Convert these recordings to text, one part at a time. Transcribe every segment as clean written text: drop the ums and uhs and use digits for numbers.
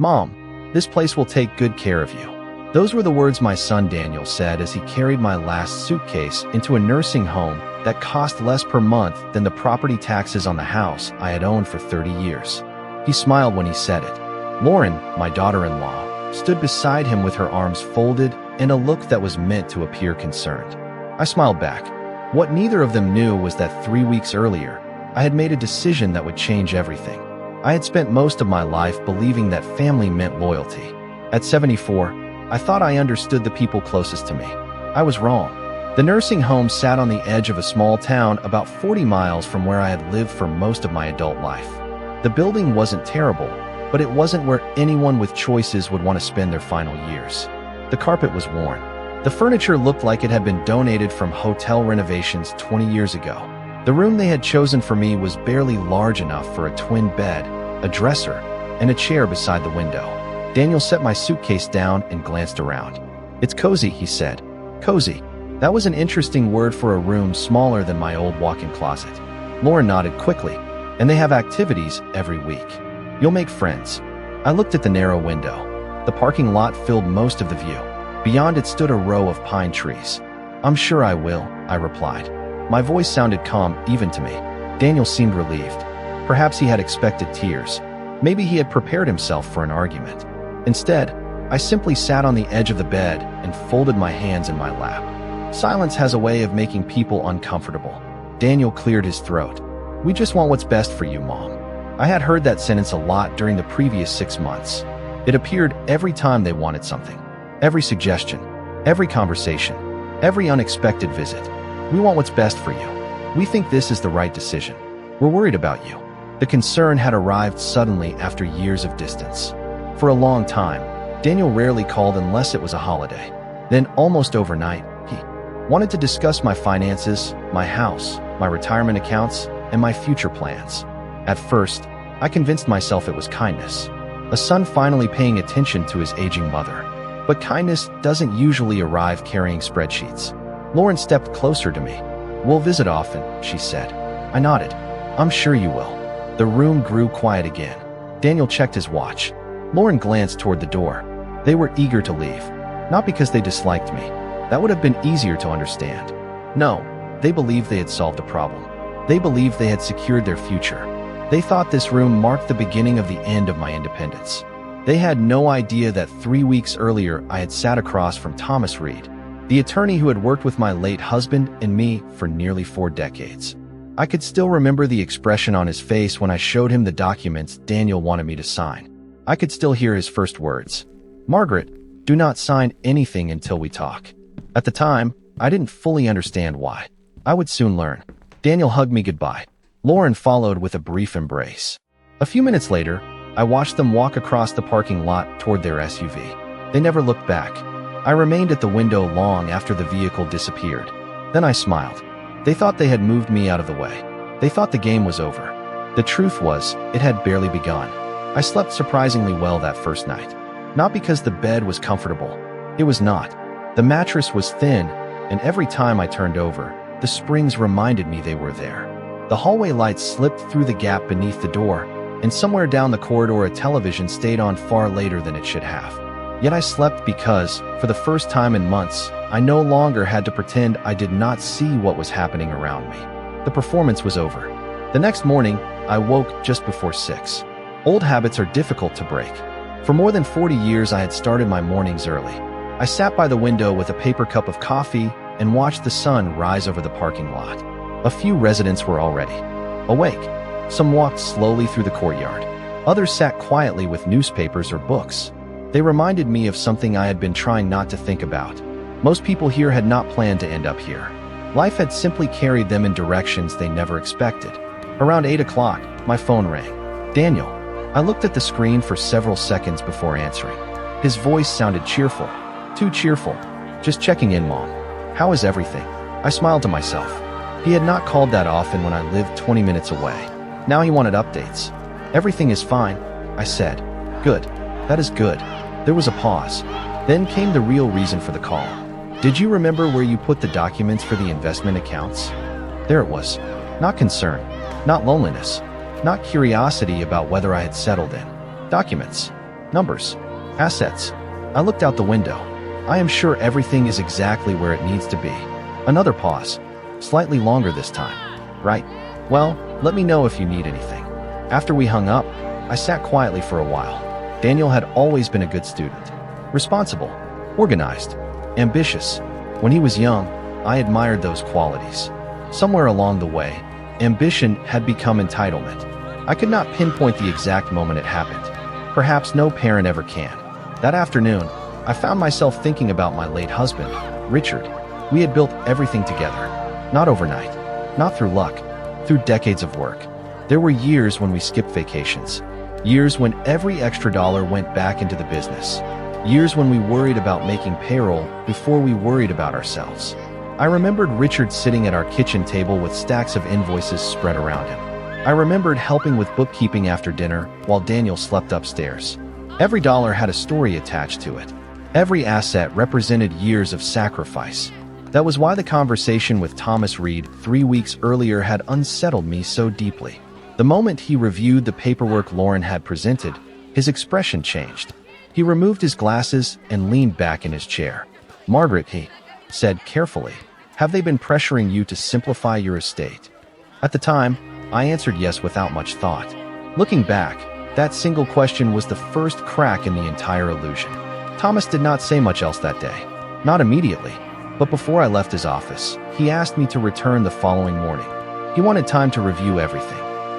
"Mom, this place will take good care of you." Those were the words my son Daniel said as he carried my last suitcase into a nursing home that cost less per month than the property taxes on the house I had owned for 30 years. He smiled when he said it. Lauren, my daughter-in-law, stood beside him with her arms folded and a look that was meant to appear concerned. I smiled back. What neither of them knew was that 3 weeks earlier, I had made a decision that would change everything. I had spent most of my life believing that family meant loyalty. At 74, I thought I understood the people closest to me. I was wrong. The nursing home sat on the edge of a small town about 40 miles from where I had lived for most of my adult life. The building wasn't terrible, but it wasn't where anyone with choices would want to spend their final years. The carpet was worn. The furniture looked like it had been donated from hotel renovations 20 years ago. The room they had chosen for me was barely large enough for a twin bed, a dresser, and a chair beside the window. Daniel set my suitcase down and glanced around. "It's cozy," he said. Cozy. That was an interesting word for a room smaller than my old walk-in closet. Lauren nodded quickly. "And they have activities every week. You'll make friends." I looked at the narrow window. The parking lot filled most of the view. Beyond it stood a row of pine trees. "I'm sure I will," I replied. My voice sounded calm even to me. Daniel seemed relieved. Perhaps he had expected tears. Maybe he had prepared himself for an argument. Instead, I simply sat on the edge of the bed and folded my hands in my lap. Silence has a way of making people uncomfortable. Daniel cleared his throat. "We just want what's best for you, Mom." I had heard that sentence a lot during the previous 6 months. It appeared every time they wanted something. Every suggestion, every conversation, every unexpected visit. "We want what's best for you. We think this is the right decision. We're worried about you." The concern had arrived suddenly after years of distance. For a long time, Daniel rarely called unless it was a holiday. Then, almost overnight, he wanted to discuss my finances, my house, my retirement accounts, and my future plans. At first, I convinced myself it was kindness. A son finally paying attention to his aging mother. But kindness doesn't usually arrive carrying spreadsheets. Lauren stepped closer to me. "We'll visit often," she said. I nodded. "I'm sure you will." The room grew quiet again. Daniel checked his watch. Lauren glanced toward the door. They were eager to leave. Not because they disliked me. That would have been easier to understand. No, they believed they had solved a problem. They believed they had secured their future. They thought this room marked the beginning of the end of my independence. They had no idea that 3 weeks earlier I had sat across from Thomas Reed, the attorney who had worked with my late husband and me for nearly 4 decades. I could still remember the expression on his face when I showed him the documents Daniel wanted me to sign. I could still hear his first words. "Margaret, do not sign anything until we talk." At the time, I didn't fully understand why. I would soon learn. Daniel hugged me goodbye. Lauren followed with a brief embrace. A few minutes later, I watched them walk across the parking lot toward their SUV. They never looked back. I remained at the window long after the vehicle disappeared. Then I smiled. They thought they had moved me out of the way. They thought the game was over. The truth was, it had barely begun. I slept surprisingly well that first night. Not because the bed was comfortable. It was not. The mattress was thin, and every time I turned over, the springs reminded me they were there. The hallway lights slipped through the gap beneath the door, and somewhere down the corridor a television stayed on far later than it should have. Yet I slept because, for the first time in months, I no longer had to pretend I did not see what was happening around me. The performance was over. The next morning, I woke just before 6. Old habits are difficult to break. For more than 40 years I had started my mornings early. I sat by the window with a paper cup of coffee and watched the sun rise over the parking lot. A few residents were already awake. Some walked slowly through the courtyard. Others sat quietly with newspapers or books. They reminded me of something I had been trying not to think about. Most people here had not planned to end up here. Life had simply carried them in directions they never expected. Around 8 o'clock, my phone rang. "Daniel." I looked at the screen for several seconds before answering. His voice sounded cheerful. Too cheerful. "Just checking in, Mom. How is everything?" I smiled to myself. He had not called that often when I lived 20 minutes away. Now he wanted updates. "Everything is fine," I said. "Good. That is good." There was a pause. Then came the real reason for the call. "Did you remember where you put the documents for the investment accounts?" There it was. Not concern. Not loneliness. Not curiosity about whether I had settled in. Documents. Numbers. Assets. I looked out the window. I am sure everything is exactly where it needs to be. Another pause. Slightly longer this time. Right. Well, let me know if you need anything. After we hung up, I sat quietly for a while. Daniel had always been a good student. Responsible, organized, ambitious. When he was young, I admired those qualities. Somewhere along the way, ambition had become entitlement. I could not pinpoint the exact moment it happened. Perhaps no parent ever can. That afternoon, I found myself thinking about my late husband, Richard. We had built everything together. Not overnight, not through luck, through decades of work. There were years when we skipped vacations. Years when every extra dollar went back into the business. Years when we worried about making payroll before we worried about ourselves. I remembered Richard sitting at our kitchen table with stacks of invoices spread around him. I remembered helping with bookkeeping after dinner while Daniel slept upstairs. Every dollar had a story attached to it. Every asset represented years of sacrifice. That was why the conversation with Thomas Reed 3 weeks earlier had unsettled me so deeply. The moment he reviewed the paperwork Lauren had presented, his expression changed. He removed his glasses and leaned back in his chair. "Margaret," he said carefully, "have they been pressuring you to simplify your estate?" At the time, I answered yes without much thought. Looking back, that single question was the first crack in the entire illusion. Thomas did not say much else that day. Not immediately, but before I left his office, he asked me to return the following morning. He wanted time to review everything.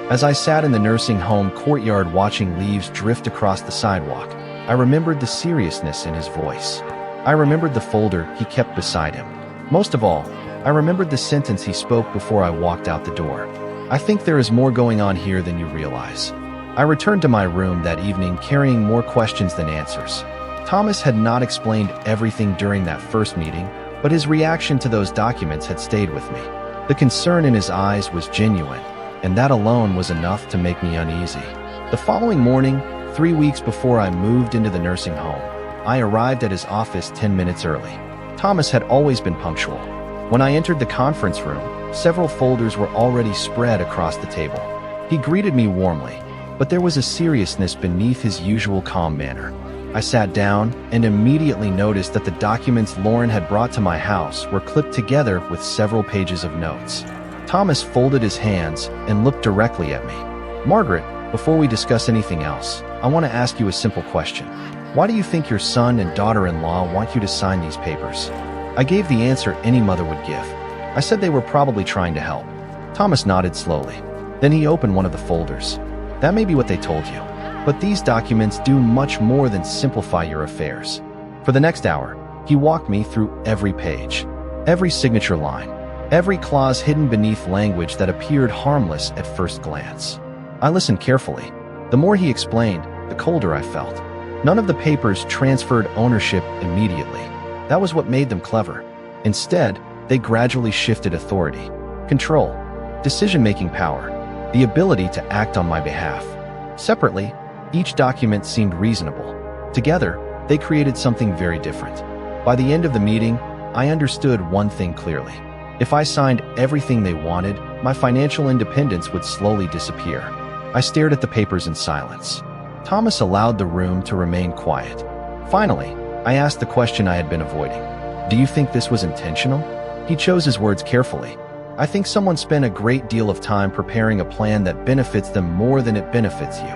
As I sat in the nursing home courtyard watching leaves drift across the sidewalk, I remembered the seriousness in his voice. I remembered the folder he kept beside him. Most of all, I remembered the sentence he spoke before I walked out the door. "I think there is more going on here than you realize." I returned to my room that evening carrying more questions than answers. Thomas had not explained everything during that first meeting, but his reaction to those documents had stayed with me. The concern in his eyes was genuine, and that alone was enough to make me uneasy. The following morning, 3 weeks before I moved into the nursing home, I arrived at his office 10 minutes early. Thomas had always been punctual. When I entered the conference room, several folders were already spread across the table. He greeted me warmly, but there was a seriousness beneath his usual calm manner. I sat down and immediately noticed that the documents Lauren had brought to my house were clipped together with several pages of notes. Thomas folded his hands and looked directly at me. "Margaret, before we discuss anything else, I want to ask you a simple question. Why do you think your son and daughter-in-law want you to sign these papers?" I gave the answer any mother would give. I said they were probably trying to help. Thomas nodded slowly. Then he opened one of the folders. "That may be what they told you, but these documents do much more than simplify your affairs." For the next hour, he walked me through every page, every signature line, every clause hidden beneath language that appeared harmless at first glance. I listened carefully. The more he explained, the colder I felt. None of the papers transferred ownership immediately. That was what made them clever. Instead, they gradually shifted authority, control, decision-making power, the ability to act on my behalf. Separately, each document seemed reasonable. Together, they created something very different. By the end of the meeting, I understood one thing clearly. If I signed everything they wanted, my financial independence would slowly disappear. I stared at the papers in silence. Thomas allowed the room to remain quiet. Finally, I asked the question I had been avoiding. "Do you think this was intentional?" He chose his words carefully. "I think someone spent a great deal of time preparing a plan that benefits them more than it benefits you."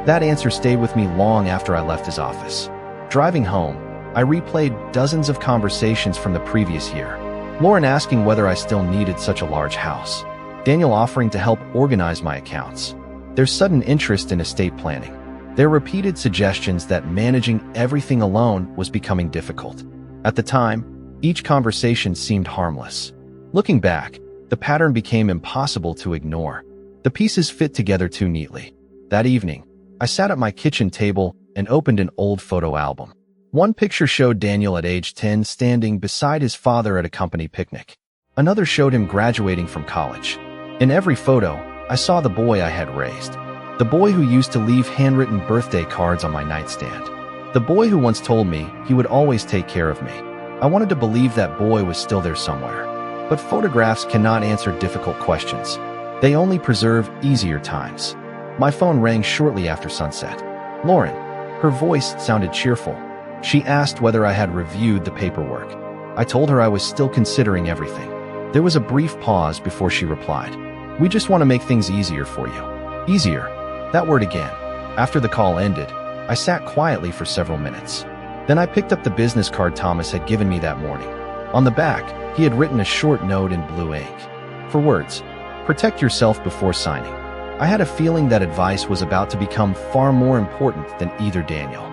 That answer stayed with me long after I left his office. Driving home, I replayed dozens of conversations from the previous year. Lauren asking whether I still needed such a large house. Daniel offering to help organize my accounts. Their sudden interest in estate planning. Their repeated suggestions that managing everything alone was becoming difficult. At the time, each conversation seemed harmless. Looking back, the pattern became impossible to ignore. The pieces fit together too neatly. That evening, I sat at my kitchen table and opened an old photo album. One picture showed Daniel at age 10 standing beside his father at a company picnic. Another showed him graduating from college. In every photo, I saw the boy I had raised. The boy who used to leave handwritten birthday cards on my nightstand. The boy who once told me he would always take care of me. I wanted to believe that boy was still there somewhere. But photographs cannot answer difficult questions. They only preserve easier times. My phone rang shortly after sunset. "Lauren," Her voice sounded cheerful. She asked whether I had reviewed the paperwork. I told her I was still considering everything. There was a brief pause before she replied, "We just want to make things easier for you." Easier. That word again. After the call ended, I sat quietly for several minutes. Then I picked up the business card Thomas had given me that morning. On the back, he had written a short note in blue ink. For words, "Protect yourself before signing." I had a feeling that advice was about to become far more important than either Daniel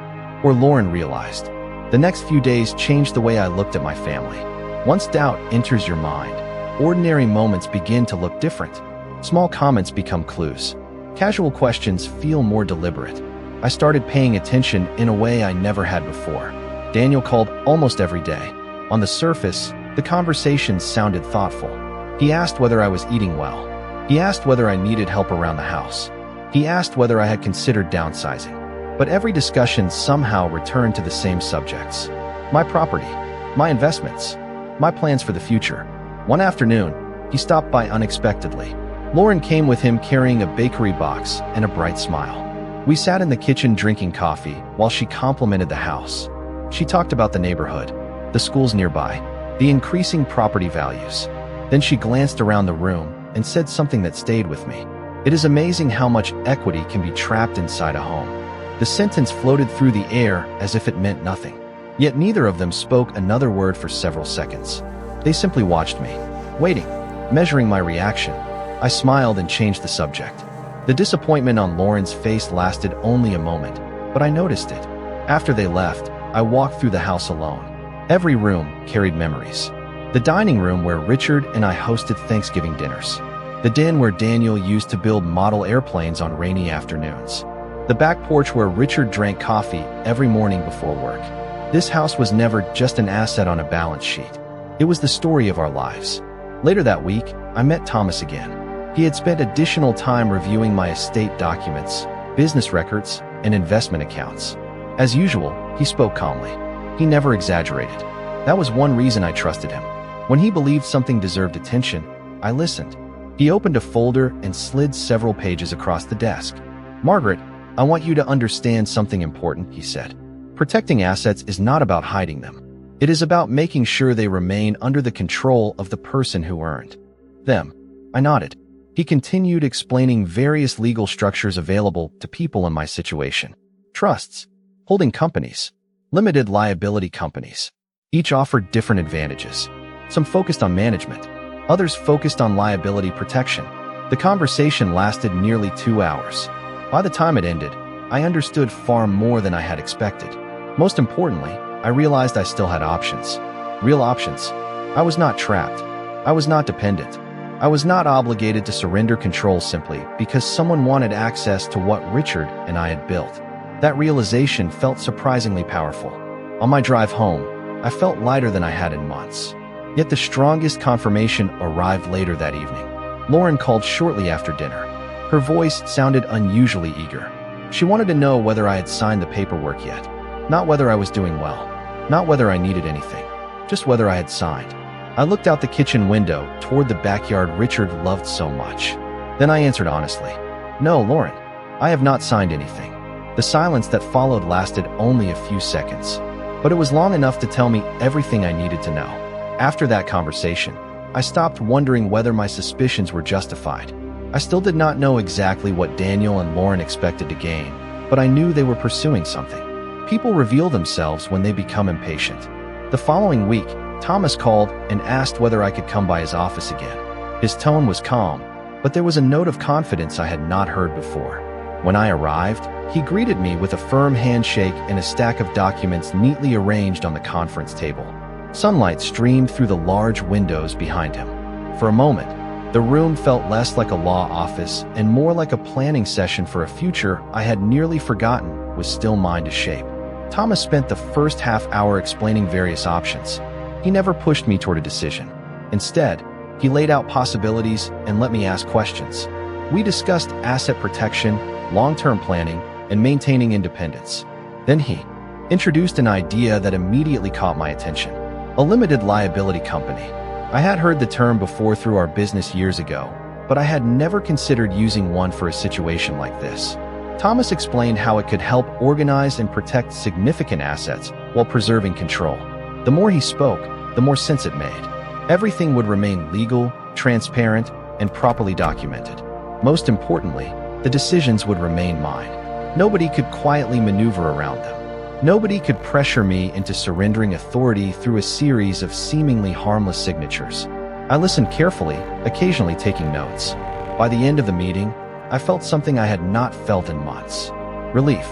or Lauren realized. The next few days changed the way I looked at my family. Once doubt enters your mind, ordinary moments begin to look different. Small comments become clues. Casual questions feel more deliberate. I started paying attention in a way I never had before. Daniel called almost every day. On the surface, the conversations sounded thoughtful. He asked whether I was eating well. He asked whether I needed help around the house. He asked whether I had considered downsizing. But every discussion somehow returned to the same subjects. My property, my investments, my plans for the future. One afternoon, he stopped by unexpectedly. Lauren came with him carrying a bakery box and a bright smile. We sat in the kitchen drinking coffee while she complimented the house. She talked about the neighborhood, the schools nearby, the increasing property values. Then she glanced around the room and said something that stayed with me. "It is amazing how much equity can be trapped inside a home." The sentence floated through the air as if it meant nothing. Yet neither of them spoke another word for several seconds. They simply watched me, waiting, measuring my reaction. I smiled and changed the subject. The disappointment on Lauren's face lasted only a moment, but I noticed it. After they left, I walked through the house alone. Every room carried memories. The dining room where Richard and I hosted Thanksgiving dinners. The den where Daniel used to build model airplanes on rainy afternoons. The back porch where Richard drank coffee every morning before work. This house was never just an asset on a balance sheet. It was the story of our lives. Later that week, I met Thomas again. He had spent additional time reviewing my estate documents, business records, and investment accounts. As usual, he spoke calmly. He never exaggerated. That was one reason I trusted him. When he believed something deserved attention, I listened. He opened a folder and slid several pages across the desk. "Margaret, I want you to understand something important," he said. "Protecting assets is not about hiding them. It is about making sure they remain under the control of the person who earned them." I nodded. He continued explaining various legal structures available to people in my situation. Trusts, holding companies, limited liability companies. Each offered different advantages. Some focused on management, others focused on liability protection. The conversation lasted nearly 2 hours. By the time it ended, I understood far more than I had expected. Most importantly, I realized I still had options. Real options. I was not trapped. I was not dependent. I was not obligated to surrender control simply because someone wanted access to what Richard and I had built. That realization felt surprisingly powerful. On my drive home, I felt lighter than I had in months. Yet the strongest confirmation arrived later that evening. Lauren called shortly after dinner. Her voice sounded unusually eager. She wanted to know whether I had signed the paperwork yet. Not whether I was doing well. Not whether I needed anything. Just whether I had signed. I looked out the kitchen window toward the backyard Richard loved so much. Then I answered honestly, "No, Lauren, I have not signed anything." The silence that followed lasted only a few seconds, but it was long enough to tell me everything I needed to know. After that conversation, I stopped wondering whether my suspicions were justified. I still did not know exactly what Daniel and Lauren expected to gain, but I knew they were pursuing something. People reveal themselves when they become impatient. The following week, Thomas called and asked whether I could come by his office again. His tone was calm, but there was a note of confidence I had not heard before. When I arrived, he greeted me with a firm handshake and a stack of documents neatly arranged on the conference table. Sunlight streamed through the large windows behind him. For a moment, the room felt less like a law office and more like a planning session for a future I had nearly forgotten was still mine to shape. Thomas spent the first half hour explaining various options. He never pushed me toward a decision. Instead, he laid out possibilities and let me ask questions. We discussed asset protection, long-term planning, and maintaining independence. Then he introduced an idea that immediately caught my attention. A limited liability company. I had heard the term before through our business years ago, but I had never considered using one for a situation like this. Thomas explained how it could help organize and protect significant assets while preserving control. The more he spoke, the more sense it made. Everything would remain legal, transparent, and properly documented. Most importantly, the decisions would remain mine. Nobody could quietly maneuver around them. Nobody could pressure me into surrendering authority through a series of seemingly harmless signatures. I listened carefully, occasionally taking notes. By the end of the meeting, I felt something I had not felt in months. Relief.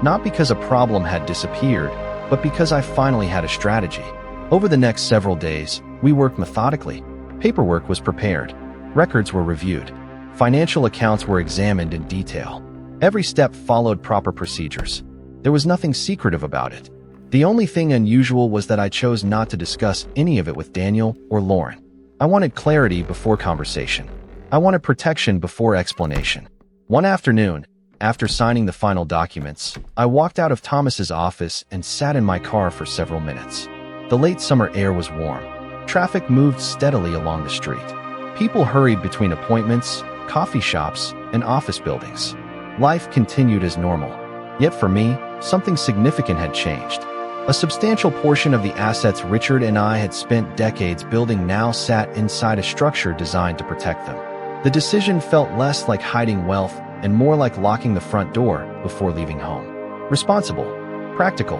Not because a problem had disappeared, but because I finally had a strategy. Over the next several days, we worked methodically. Paperwork was prepared. Records were reviewed. Financial accounts were examined in detail. Every step followed proper procedures. There was nothing secretive about it. The only thing unusual was that I chose not to discuss any of it with Daniel or Lauren. I wanted clarity before conversation. I wanted protection before explanation. One afternoon, after signing the final documents, I walked out of Thomas's office and sat in my car for several minutes. The late summer air was warm. Traffic moved steadily along the street. People hurried between appointments, coffee shops, and office buildings. Life continued as normal. Yet for me, something significant had changed. A substantial portion of the assets Richard and I had spent decades building now sat inside a structure designed to protect them. The decision felt less like hiding wealth and more like locking the front door before leaving home. Responsible, practical,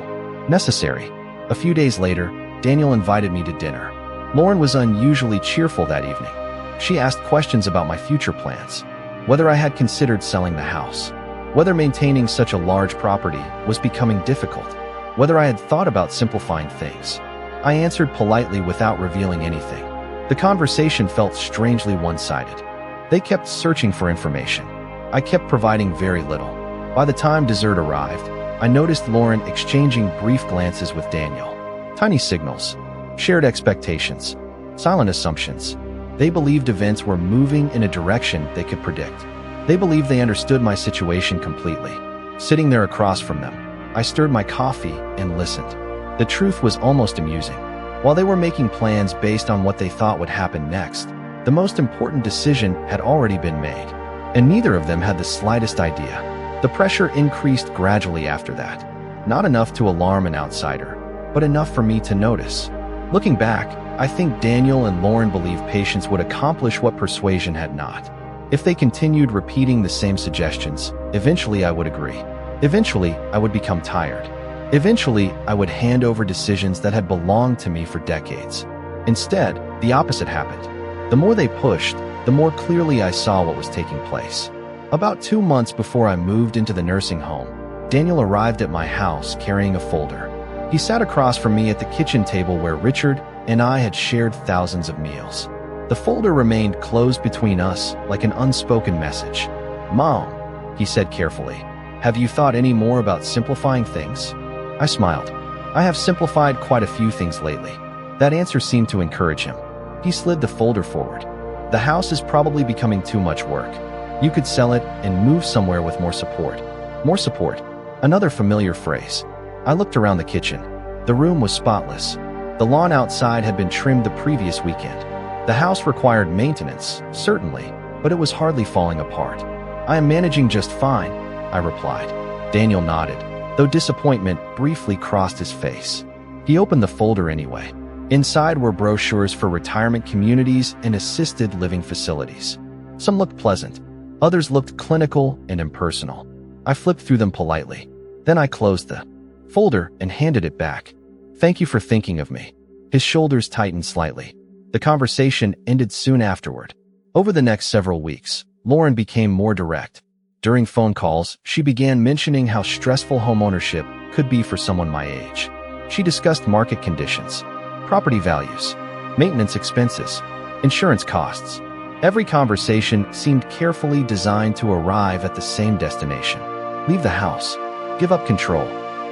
necessary. A few days later, Daniel invited me to dinner. Lauren was unusually cheerful that evening. She asked questions about my future plans, whether I had considered selling the house, whether maintaining such a large property was becoming difficult, whether I had thought about simplifying things. I answered politely without revealing anything. The conversation felt strangely one-sided. They kept searching for information. I kept providing very little. By the time dessert arrived, I noticed Lauren exchanging brief glances with Daniel. Tiny signals, shared expectations, silent assumptions. They believed events were moving in a direction they could predict. They believed they understood my situation completely. Sitting there across from them, I stirred my coffee and listened. The truth was almost amusing. While they were making plans based on what they thought would happen next, the most important decision had already been made, and neither of them had the slightest idea. The pressure increased gradually after that. Not enough to alarm an outsider, but enough for me to notice. Looking back, I think Daniel and Lauren believed patience would accomplish what persuasion had not. If they continued repeating the same suggestions, eventually I would agree. Eventually, I would become tired. Eventually, I would hand over decisions that had belonged to me for decades. Instead, the opposite happened. The more they pushed, the more clearly I saw what was taking place. About 2 months before I moved into the nursing home, Daniel arrived at my house carrying a folder. He sat across from me at the kitchen table where Richard and I had shared thousands of meals. The folder remained closed between us like an unspoken message. "Mom," he said carefully, "have you thought any more about simplifying things?" I smiled. "I have simplified quite a few things lately." That answer seemed to encourage him. He slid the folder forward. "The house is probably becoming too much work. You could sell it and move somewhere with more support." More support. Another familiar phrase. I looked around the kitchen. The room was spotless. The lawn outside had been trimmed the previous weekend. The house required maintenance, certainly, but it was hardly falling apart. "I am managing just fine," I replied. Daniel nodded, though disappointment briefly crossed his face. He opened the folder anyway. Inside were brochures for retirement communities and assisted living facilities. Some looked pleasant. Others looked clinical and impersonal. I flipped through them politely. Then I closed the folder and handed it back. "Thank you for thinking of me." His shoulders tightened slightly. The conversation ended soon afterward. Over the next several weeks, Lauren became more direct. During phone calls, she began mentioning how stressful homeownership could be for someone my age. She discussed market conditions, property values, maintenance expenses, insurance costs. Every conversation seemed carefully designed to arrive at the same destination. Leave the house. Give up control.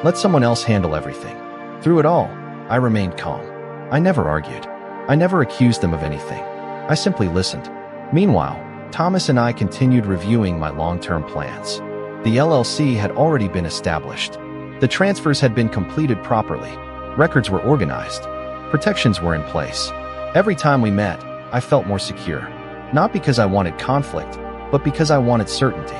Let someone else handle everything. Through it all, I remained calm. I never argued. I never accused them of anything. I simply listened. Meanwhile, Thomas and I continued reviewing my long-term plans. The LLC had already been established. The transfers had been completed properly. Records were organized. Protections were in place. Every time we met, I felt more secure. Not because I wanted conflict, but because I wanted certainty.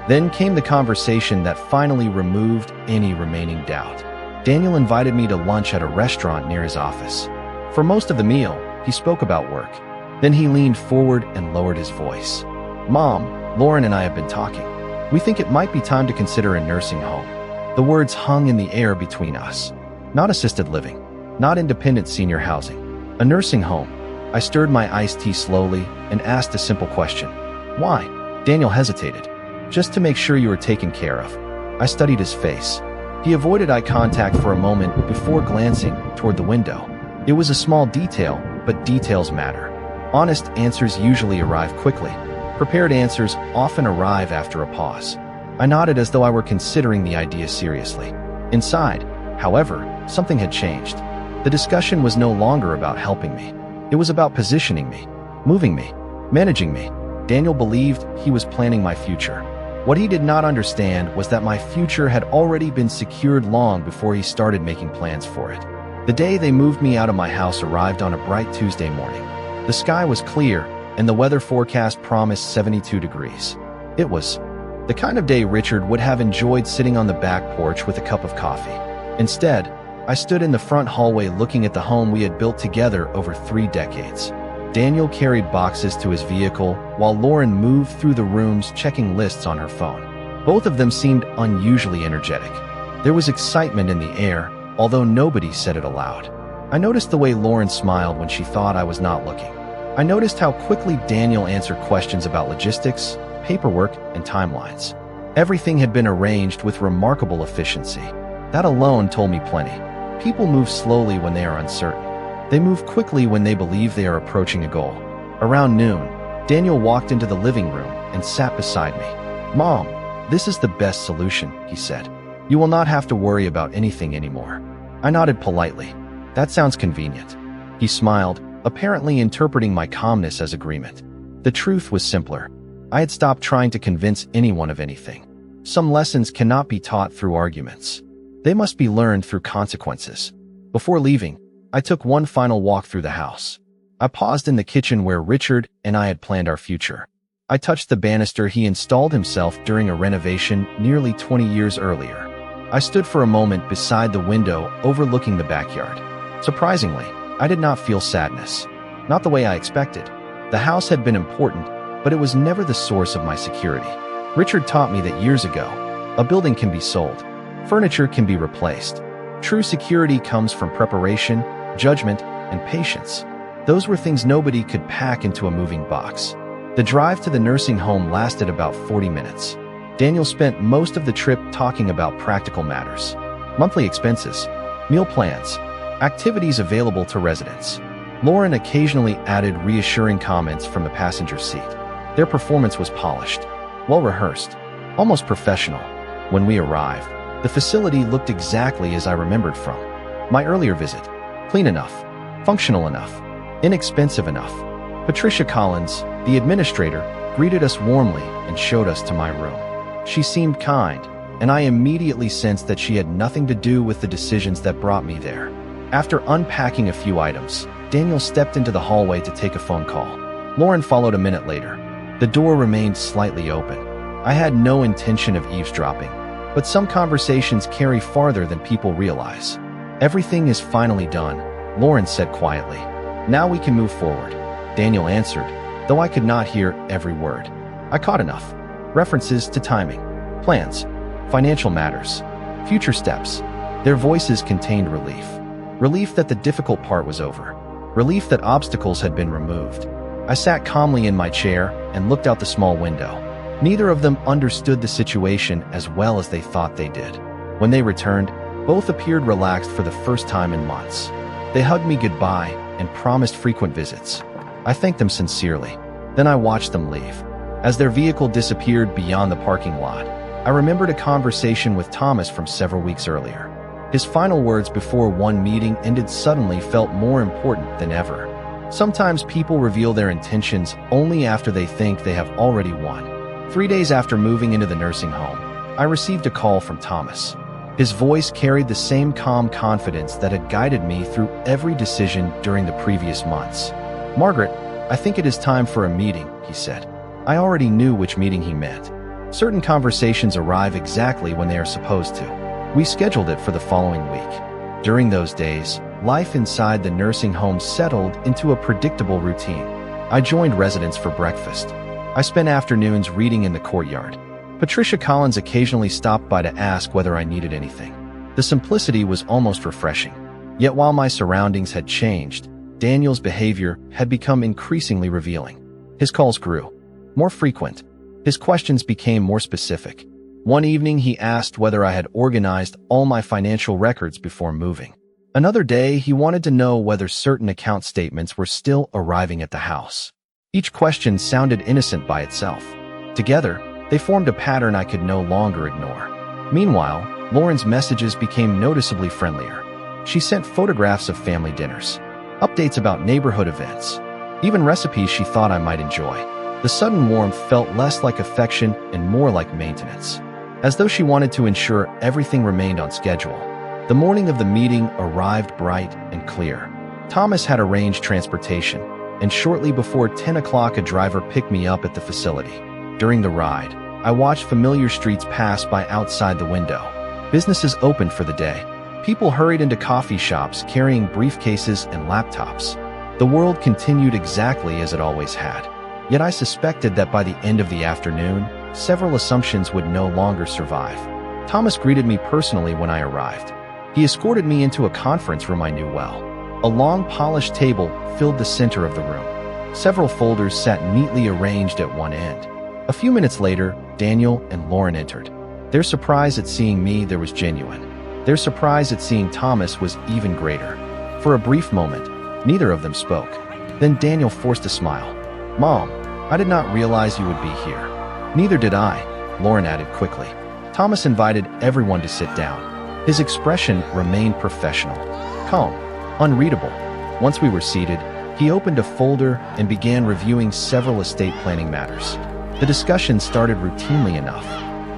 Then came the conversation that finally removed any remaining doubt. Daniel invited me to lunch at a restaurant near his office. For most of the meal, he spoke about work. Then he leaned forward and lowered his voice. "Mom, Lauren and I have been talking. We think it might be time to consider a nursing home." The words hung in the air between us. Not assisted living, not independent senior housing. A nursing home. I stirred my iced tea slowly and asked a simple question. "Why?" Daniel hesitated. "Just to make sure you were taken care of." I studied his face. He avoided eye contact for a moment before glancing toward the window. It was a small detail, but details matter. Honest answers usually arrive quickly. Prepared answers often arrive after a pause. I nodded as though I were considering the idea seriously. Inside, however, something had changed. The discussion was no longer about helping me. It was about positioning me, moving me, managing me. Daniel believed he was planning my future. What he did not understand was that my future had already been secured long before he started making plans for it. The day they moved me out of my house arrived on a bright Tuesday morning. The sky was clear, and the weather forecast promised 72 degrees. It was the kind of day Richard would have enjoyed sitting on the back porch with a cup of coffee. Instead, I stood in the front hallway looking at the home we had built together over 3 decades. Daniel carried boxes to his vehicle, while Lauren moved through the rooms checking lists on her phone. Both of them seemed unusually energetic. There was excitement in the air, although nobody said it aloud. I noticed the way Lauren smiled when she thought I was not looking. I noticed how quickly Daniel answered questions about logistics, paperwork, and timelines. Everything had been arranged with remarkable efficiency. That alone told me plenty. People move slowly when they are uncertain. They move quickly when they believe they are approaching a goal. Around noon, Daniel walked into the living room and sat beside me. "Mom, this is the best solution," he said. "You will not have to worry about anything anymore." I nodded politely. "That sounds convenient." He smiled, apparently interpreting my calmness as agreement. The truth was simpler. I had stopped trying to convince anyone of anything. Some lessons cannot be taught through arguments. They must be learned through consequences. Before leaving, I took one final walk through the house. I paused in the kitchen where Richard and I had planned our future. I touched the banister he installed himself during a renovation nearly 20 years earlier. I stood for a moment beside the window overlooking the backyard. Surprisingly, I did not feel sadness. Not the way I expected. The house had been important, but it was never the source of my security. Richard taught me that years ago. A building can be sold. Furniture can be replaced. True security comes from preparation, judgment, and patience. Those were things nobody could pack into a moving box. The drive to the nursing home lasted about 40 minutes. Daniel spent most of the trip talking about practical matters. Monthly expenses, meal plans, activities available to residents. Lauren occasionally added reassuring comments from the passenger seat. Their performance was polished, well-rehearsed, almost professional. When we arrived, the facility looked exactly as I remembered from my earlier visit. Clean enough, functional enough, inexpensive enough. Patricia Collins, the administrator, greeted us warmly and showed us to my room. She seemed kind, and I immediately sensed that she had nothing to do with the decisions that brought me there. After unpacking a few items, Daniel stepped into the hallway to take a phone call. Lauren followed a minute later. The door remained slightly open. I had no intention of eavesdropping, but some conversations carry farther than people realize. "Everything is finally done," Lauren said quietly. "Now we can move forward," Daniel answered, though I could not hear every word. I caught enough. References to timing, plans, financial matters, future steps. Their voices contained relief. Relief that the difficult part was over. Relief that obstacles had been removed. I sat calmly in my chair and looked out the small window. Neither of them understood the situation as well as they thought they did. When they returned, both appeared relaxed for the first time in months. They hugged me goodbye and promised frequent visits. I thanked them sincerely. Then I watched them leave. As their vehicle disappeared beyond the parking lot, I remembered a conversation with Thomas from several weeks earlier. His final words before one meeting ended suddenly felt more important than ever. Sometimes people reveal their intentions only after they think they have already won. 3 days after moving into the nursing home, I received a call from Thomas. His voice carried the same calm confidence that had guided me through every decision during the previous months. "Margaret, I think it is time for a meeting," he said. I already knew which meeting he meant. Certain conversations arrive exactly when they are supposed to. We scheduled it for the following week. During those days, life inside the nursing home settled into a predictable routine. I joined residents for breakfast. I spent afternoons reading in the courtyard. Patricia Collins occasionally stopped by to ask whether I needed anything. The simplicity was almost refreshing. Yet while my surroundings had changed, Daniel's behavior had become increasingly revealing. His calls grew more frequent. His questions became more specific. One evening, he asked whether I had organized all my financial records before moving. Another day, he wanted to know whether certain account statements were still arriving at the house. Each question sounded innocent by itself. Together, they formed a pattern I could no longer ignore. Meanwhile, Lauren's messages became noticeably friendlier. She sent photographs of family dinners, updates about neighborhood events, even recipes she thought I might enjoy. The sudden warmth felt less like affection and more like maintenance, as though she wanted to ensure everything remained on schedule. The morning of the meeting arrived bright and clear. Thomas had arranged transportation, and shortly before 10 o'clock a driver picked me up at the facility. During the ride, I watched familiar streets pass by outside the window. Businesses opened for the day. People hurried into coffee shops carrying briefcases and laptops. The world continued exactly as it always had. Yet I suspected that by the end of the afternoon, several assumptions would no longer survive. Thomas greeted me personally when I arrived. He escorted me into a conference room I knew well. A long, polished table filled the center of the room. Several folders sat neatly arranged at one end. A few minutes later, Daniel and Lauren entered. Their surprise at seeing me there was genuine. Their surprise at seeing Thomas was even greater. For a brief moment, neither of them spoke. Then Daniel forced a smile. "Mom, I did not realize you would be here." "Neither did I," Lauren added quickly. Thomas invited everyone to sit down. His expression remained professional, calm, unreadable. Once we were seated, he opened a folder and began reviewing several estate planning matters. The discussion started routinely enough.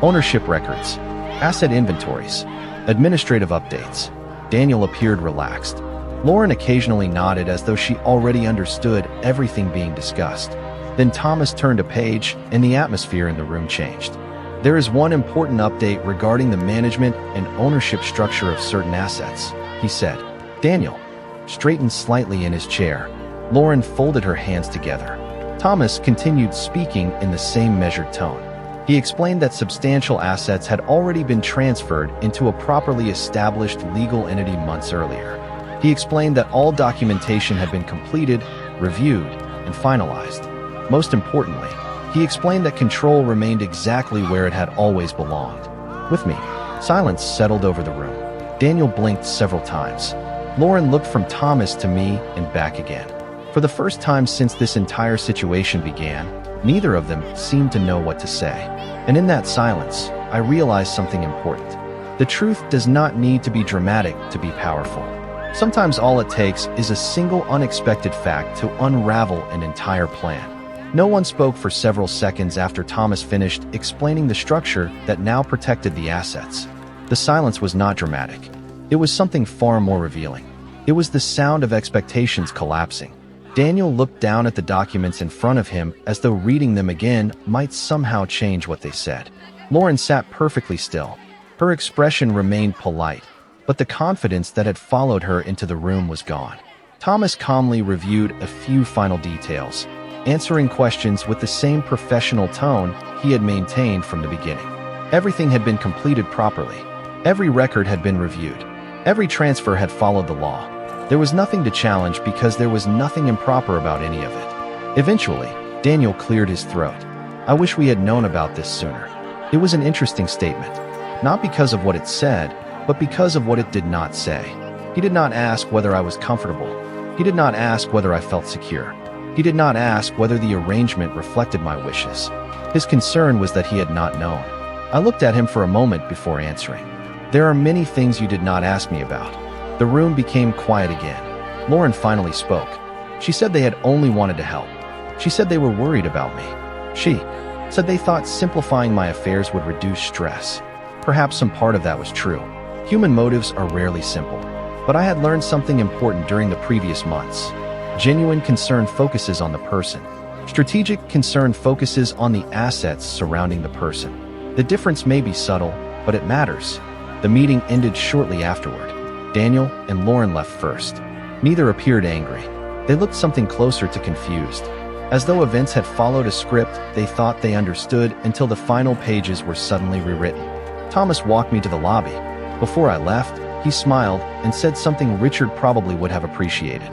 Ownership records, asset inventories, administrative updates. Daniel appeared relaxed. Lauren occasionally nodded as though she already understood everything being discussed. Then Thomas turned a page, and the atmosphere in the room changed. "There is one important update regarding the management and ownership structure of certain assets," he said. Daniel straightened slightly in his chair. Lauren folded her hands together. Thomas continued speaking in the same measured tone. He explained that substantial assets had already been transferred into a properly established legal entity months earlier. He explained that all documentation had been completed, reviewed, and finalized. Most importantly, he explained that control remained exactly where it had always belonged. With me, silence settled over the room. Daniel blinked several times. Lauren looked from Thomas to me and back again. For the first time since this entire situation began, neither of them seemed to know what to say. And in that silence, I realized something important. The truth does not need to be dramatic to be powerful. Sometimes all it takes is a single unexpected fact to unravel an entire plan. No one spoke for several seconds after Thomas finished explaining the structure that now protected the assets. The silence was not dramatic. It was something far more revealing. It was the sound of expectations collapsing. Daniel looked down at the documents in front of him as though reading them again might somehow change what they said. Lauren sat perfectly still. Her expression remained polite, but the confidence that had followed her into the room was gone. Thomas calmly reviewed a few final details, answering questions with the same professional tone he had maintained from the beginning. Everything had been completed properly. Every record had been reviewed. Every transfer had followed the law. There was nothing to challenge because there was nothing improper about any of it. Eventually, Daniel cleared his throat. "I wish we had known about this sooner." It was an interesting statement, not because of what it said, but because of what it did not say. He did not ask whether I was comfortable. He did not ask whether I felt secure. He did not ask whether the arrangement reflected my wishes. His concern was that he had not known. I looked at him for a moment before answering. "There are many things you did not ask me about." The room became quiet again. Lauren finally spoke. She said they had only wanted to help. She said they were worried about me. She said they thought simplifying my affairs would reduce stress. Perhaps some part of that was true. Human motives are rarely simple. But I had learned something important during the previous months. Genuine concern focuses on the person. Strategic concern focuses on the assets surrounding the person. The difference may be subtle, but it matters. The meeting ended shortly afterward. Daniel and Lauren left first. Neither appeared angry. They looked something closer to confused. As though events had followed a script they thought they understood until the final pages were suddenly rewritten. Thomas walked me to the lobby. Before I left, he smiled and said something Richard probably would have appreciated.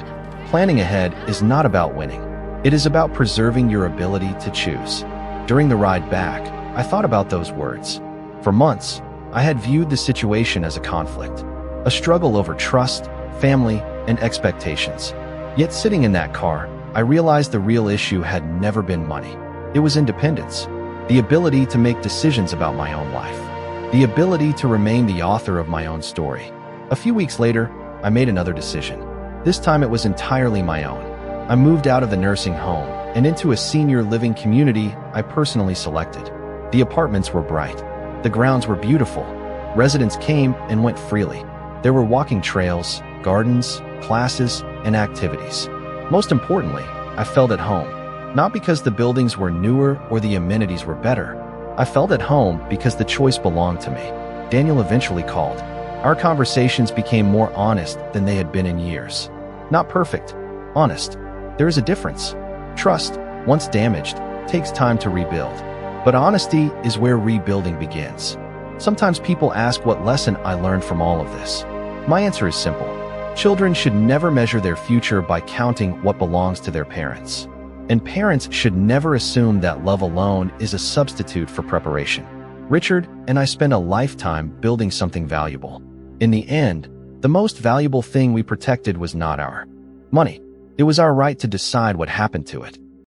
Planning ahead is not about winning. It is about preserving your ability to choose. During the ride back, I thought about those words. For months, I had viewed the situation as a conflict, a struggle over trust, family, and expectations. Yet sitting in that car, I realized the real issue had never been money. It was independence, the ability to make decisions about my own life, the ability to remain the author of my own story. A few weeks later, I made another decision. This time it was entirely my own. I moved out of the nursing home and into a senior living community I personally selected. The apartments were bright. The grounds were beautiful. Residents came and went freely. There were walking trails, gardens, classes, and activities. Most importantly, I felt at home. Not because the buildings were newer or the amenities were better. I felt at home because the choice belonged to me. Daniel eventually called. Our conversations became more honest than they had been in years. Not perfect, honest. There is a difference. Trust, once damaged, takes time to rebuild. But honesty is where rebuilding begins. Sometimes people ask what lesson I learned from all of this. My answer is simple. Children should never measure their future by counting what belongs to their parents. And parents should never assume that love alone is a substitute for preparation. Richard and I spent a lifetime building something valuable. In the end, the most valuable thing we protected was not our money. It was our right to decide what happened to it.